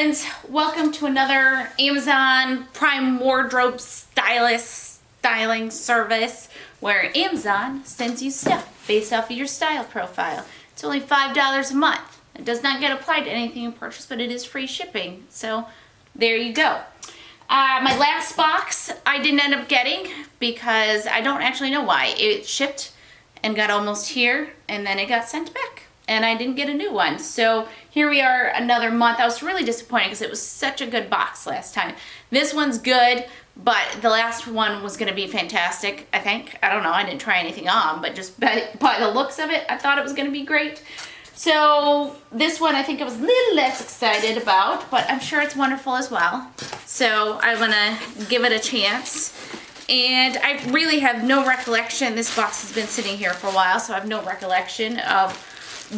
friends, welcome to another Amazon Prime Wardrobe styling service where Amazon sends you stuff based off of your style profile. It's only $5 a month. It does not get applied to anything you purchase, but it is free shipping. So there you go. My last box I didn't end up getting because I don't actually know why. It shipped and got almost here and then it got sent back and I didn't get a new one. So here we are another month. I was really disappointed because it was such a good box last time. This one's good, but the last one was going to be fantastic, I think. I don't know. I didn't try anything on, but just by the looks of it, I thought it was going to be great. So this one I think I was a little less excited about, but I'm sure it's wonderful as well. So I'm going to give it a chance. And I really have no recollection. This box has been sitting here for a while, so I have no recollection of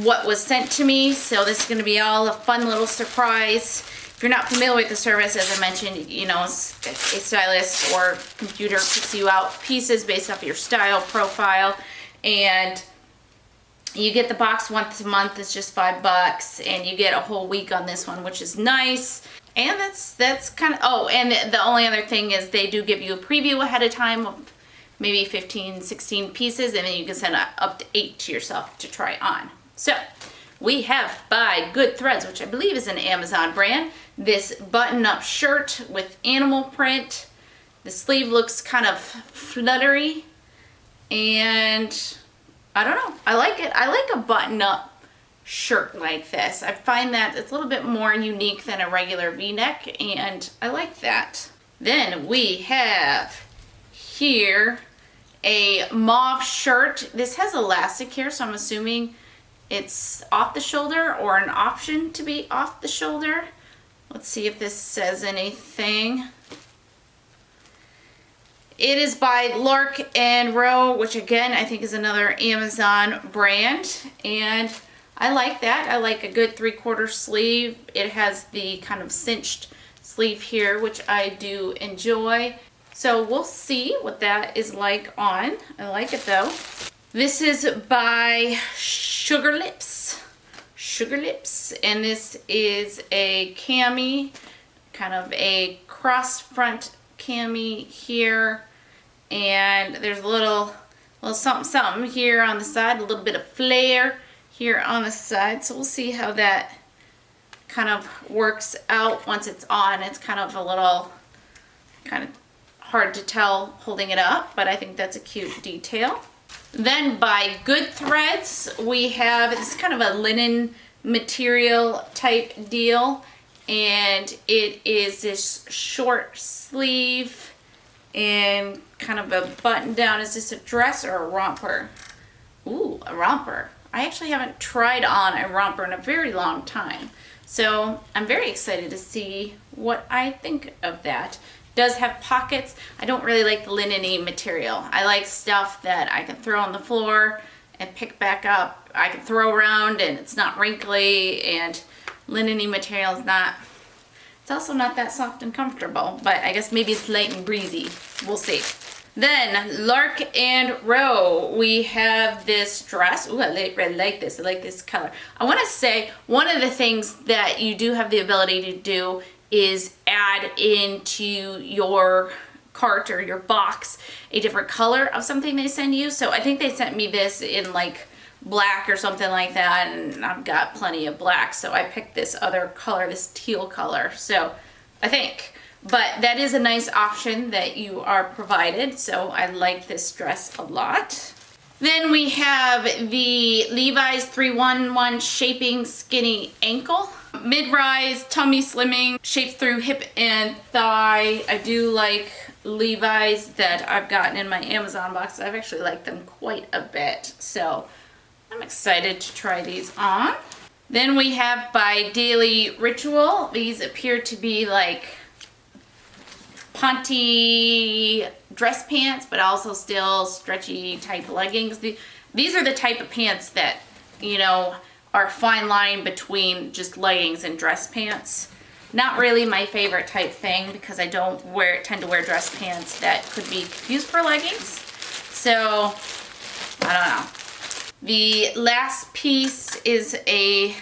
what was sent to me. So this is going to be all a fun little surprise. If you're not familiar with the service, as I mentioned, you know, a stylist or computer picks you out pieces based off your style profile, and you get the box once a month. It's just $5, and you get a whole week on this one, which is nice. And that's kind of, oh, and the only other thing is they do give you a preview ahead of time of maybe 15, 16 pieces, and then you can send up to 8 to yourself to try on. So we have by Good Threads, which I believe is an Amazon brand, this button-up shirt with animal print. The sleeve looks kind of fluttery, and I don't know, I like it. I like a button-up shirt like this. I find that it's a little bit more unique than a regular V-neck, and I like that. Then we have here a mauve shirt. This has elastic here, so I'm assuming it's off the shoulder or an option to be off the shoulder. Let's see if this says anything. It is by Lark and Row, which again I think is another Amazon brand, and I like that. I like a good 3/4 sleeve. It has the kind of cinched sleeve here, which I do enjoy. So we'll see what that is like on. I like it though. This is by Sugar Lips, and this is a cami, kind of a cross front cami here, and there's a little something here on the side, a little bit of flare here on the side. So we'll see how that kind of works out once it's on. It's kind of a little hard to tell holding it up, but I think that's a cute detail. Then by Good Threads, we have, it's kind of a linen material type deal, and it is this short sleeve and kind of a button down. Is this a dress or a romper? Ooh, a romper. I actually haven't tried on a romper in a very long time, so I'm very excited to see what I think of that. It does have pockets. I don't really like the linen-y material. I like stuff that I can throw on the floor and pick back up. I can throw around and it's not wrinkly, and linen-y material is not, it's also not that soft and comfortable, but I guess maybe it's light and breezy. We'll see. Then Lark and Row, we have this dress. Ooh, I really like this. I like this color. I want to say one of the things that you do have the ability to do is add into your cart or your box a different color of something they send you. So I think they sent me this in like black or something like that, and I've got plenty of black, so I picked this other color, this teal color. So I think, but that is a nice option that you are provided, so I like this dress a lot. Then we have the Levi's 311 Shaping Skinny Ankle. Mid-rise, tummy slimming, shaped through hip and thigh. I do like Levi's that I've gotten in my Amazon box. I've actually liked them quite a bit, so I'm excited to try these on. Then we have by Daily Ritual. These appear to be like ponty dress pants, but also still stretchy type leggings. These are the type of pants that, you know, are fine line between just leggings and dress pants. Not really my favorite type thing because I don't tend to wear dress pants that could be confused for leggings. So, I don't know. The last piece is a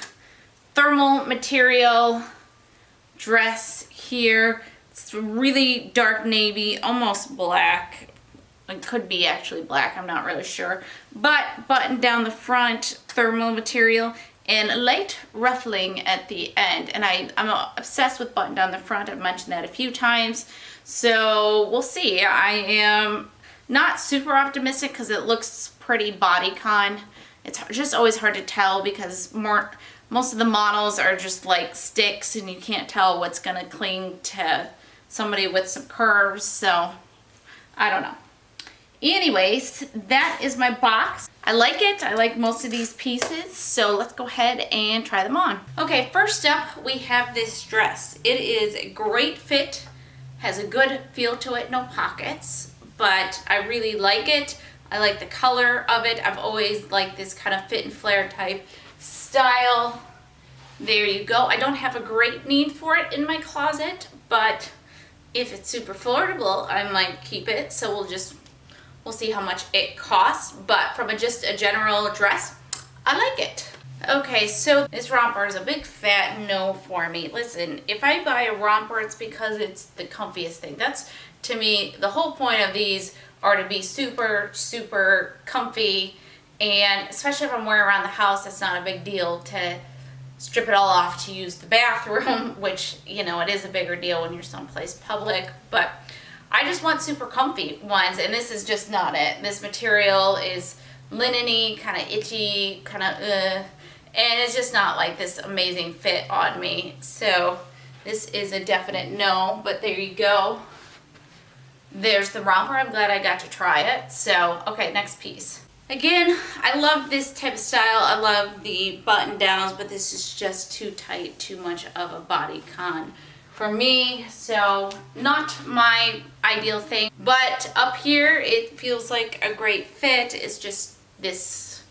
thermal material dress here. It's really dark navy, almost black. It could be actually black, I'm not really sure. But button down the front, thermal material, and light ruffling at the end. And I'm obsessed with button down the front. I've mentioned that a few times. So we'll see. I am not super optimistic because it looks pretty bodycon. It's just always hard to tell because most of the models are just like sticks and you can't tell what's going to cling to somebody with some curves. So I don't know. Anyways, that is my box. I like it. I like most of these pieces. So let's go ahead and try them on. Okay, first up we have this dress. It is a great fit. Has a good feel to it. No pockets. But I really like it. I like the color of it. I've always liked this kind of fit and flare type style. There you go. I don't have a great need for it in my closet, but if it's super affordable, I might keep it. So we'll see how much it costs. But from just a general dress, I like it. Okay, so this romper is a big fat no for me. Listen, if I buy a romper, it's because it's the comfiest thing. That's, to me, the whole point of these are to be super, super comfy. And especially if I'm wearing around the house, it's not a big deal to strip it all off to use the bathroom, which, you know, it is a bigger deal when you're someplace public. But I just want super comfy ones, and this is just not it. This material is linen-y, kind of itchy, kind of and it's just not like this amazing fit on me. So this is a definite no, but there you go. There's the romper. I'm glad I got to try it. So, okay, next piece. Again, I love this type of style. I love the button downs, but this is just too tight, too much of a bodycon for me. So not my ideal thing, but up here it feels like a great fit. It's just this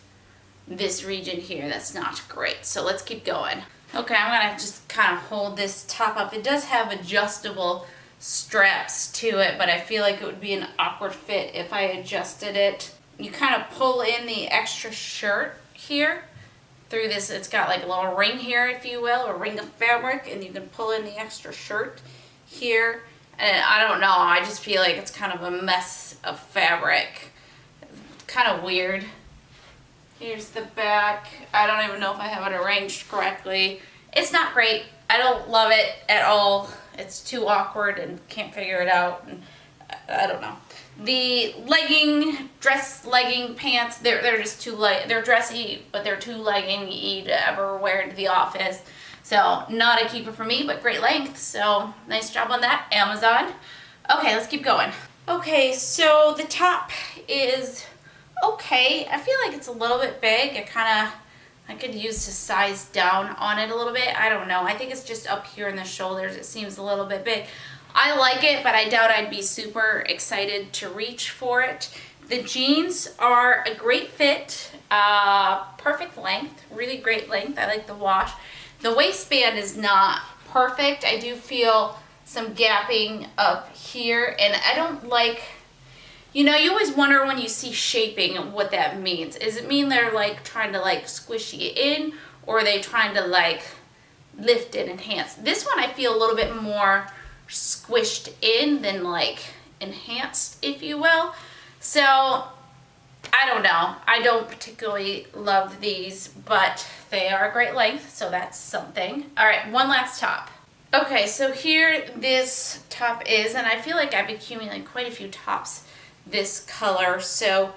region here that's not great. So let's keep going. Okay, I'm gonna just kind of hold this top up. It does have adjustable straps to it, but I feel like it would be an awkward fit if I adjusted it. You kind of pull in the extra shirt here through this. It's got like a little ring here, if you will, a ring of fabric, and you can pull in the extra shirt here. And I don't know, I just feel like it's kind of a mess of fabric. It's kind of weird. Here's the back. I don't even know if I have it arranged correctly. It's not great. I don't love it at all. It's too awkward and can't figure it out. And I don't know. The dress legging pants, they're just too light. They're dressy, but they're too legging-y to ever wear to the office. So not a keeper for me, but great length. So nice job on that, Amazon. Okay, let's keep going. Okay, so the top is okay. I feel like it's a little bit big. I could use to size down on it a little bit. I don't know. I think it's just up here in the shoulders. It seems a little bit big. I like it, but I doubt I'd be super excited to reach for it. The jeans are a great fit, perfect length, really great length. I like the wash. The waistband is not perfect. I do feel some gapping up here, and I don't like, you know, you always wonder when you see shaping what that means. Does it mean they're like trying to like squish you in, or are they trying to like lift and enhance? This one I feel a little bit more squished in than like enhanced, if you will. So I don't know. I don't particularly love these, but they are a great length, so that's something. All right, one last top. Okay, so here this top is, and I feel like I've accumulated quite a few tops this color, so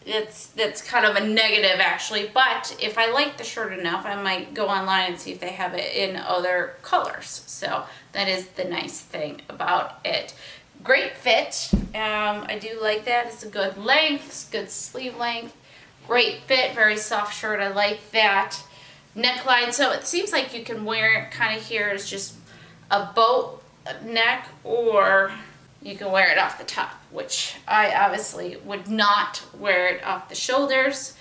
that's kind of a negative actually. But if I like the shirt enough, I might go online and see if they have it in other colors. So that is the nice thing about it. Great fit. I do like that. It's a good length, it's good sleeve length, great fit, very soft shirt. I like that. Neckline, so it seems like you can wear it kind of here as just a boat neck, or you can wear it off the top, which I obviously would not wear it off the shoulders,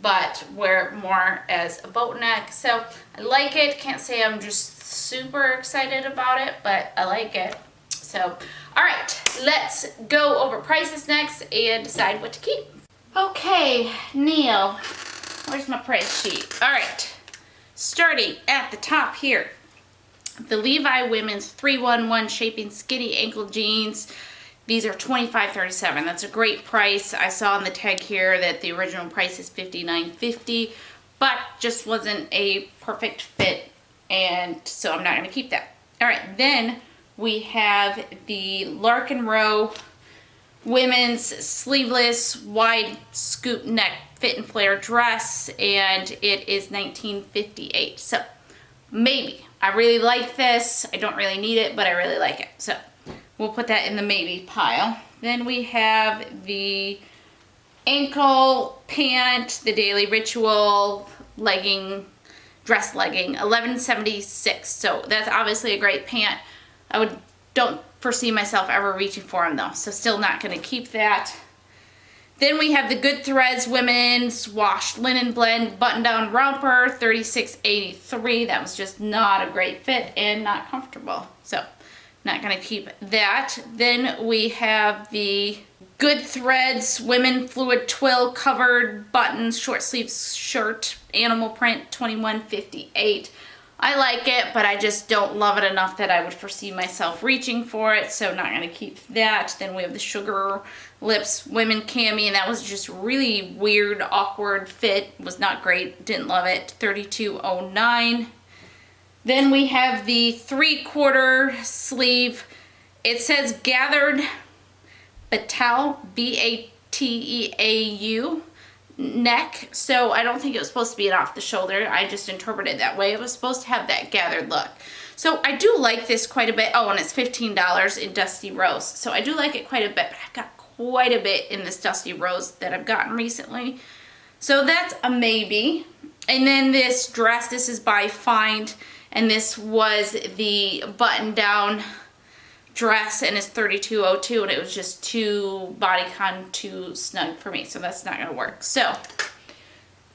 but wear it more as a boat neck. So I like it. Can't say I'm just super excited about it, but I like it. So, all right, let's go over prices next and decide what to keep. Okay, Neil, where's my price sheet? All right, starting at the top here. The Levi women's 311 shaping skinny ankle jeans. These are $25.37. That's a great price. I saw on the tag here that the original price is $59.50, but just wasn't a perfect fit, and so I'm not going to keep that. All right, then we have the Larkin Row women's sleeveless wide scoop neck fit and flare dress, and it is $19.58. So maybe. I really like this. I don't really need it, but I really like it. So we'll put that in the maybe pile. Then we have the ankle pant, the Daily Ritual legging, dress legging, $11.76. So that's obviously a great pant. Don't foresee myself ever reaching for them though, so still not going to keep that. Then we have the Good Threads women's washed linen blend button-down romper, $36.83. That was just not a great fit and not comfortable, so not going to keep that. Then we have the Good Threads women fluid twill covered buttons short sleeve shirt, animal print, $21.58. I like it, but I just don't love it enough that I would foresee myself reaching for it, so not going to keep that. Then we have the Sugar Lips women cami, and that was just really weird, awkward fit. Was not great. Didn't love it. $32.09. Then we have the 3/4 sleeve. It says gathered Bateau, B-A-T-E-A-U. Neck, so I don't think it was supposed to be an off the shoulder. I just interpreted it that way. It was supposed to have that gathered look. So I do like this quite a bit. Oh, and it's $15 in Dusty Rose. So I do like it quite a bit, but I've got quite a bit in this Dusty Rose that I've gotten recently. So that's a maybe. And then this dress, this is by Find, and this was the button-down dress, and it's $32.02, and it was just too bodycon, too snug for me, so that's not going to work. So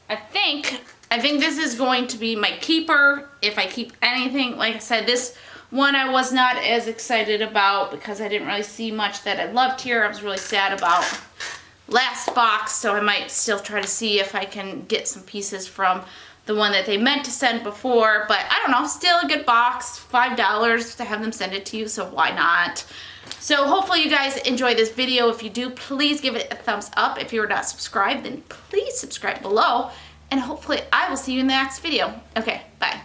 I think this is going to be my keeper if I keep anything. Like I said, this one I was not as excited about because I didn't really see much that I loved here. I was really sad about last box, so I might still try to see if I can get some pieces from the one that they meant to send before, but I don't know, still a good box, $5 to have them send it to you, so why not? So hopefully you guys enjoy this video. If you do, please give it a thumbs up. If you're not subscribed, then please subscribe below, and hopefully I will see you in the next video. Okay, bye.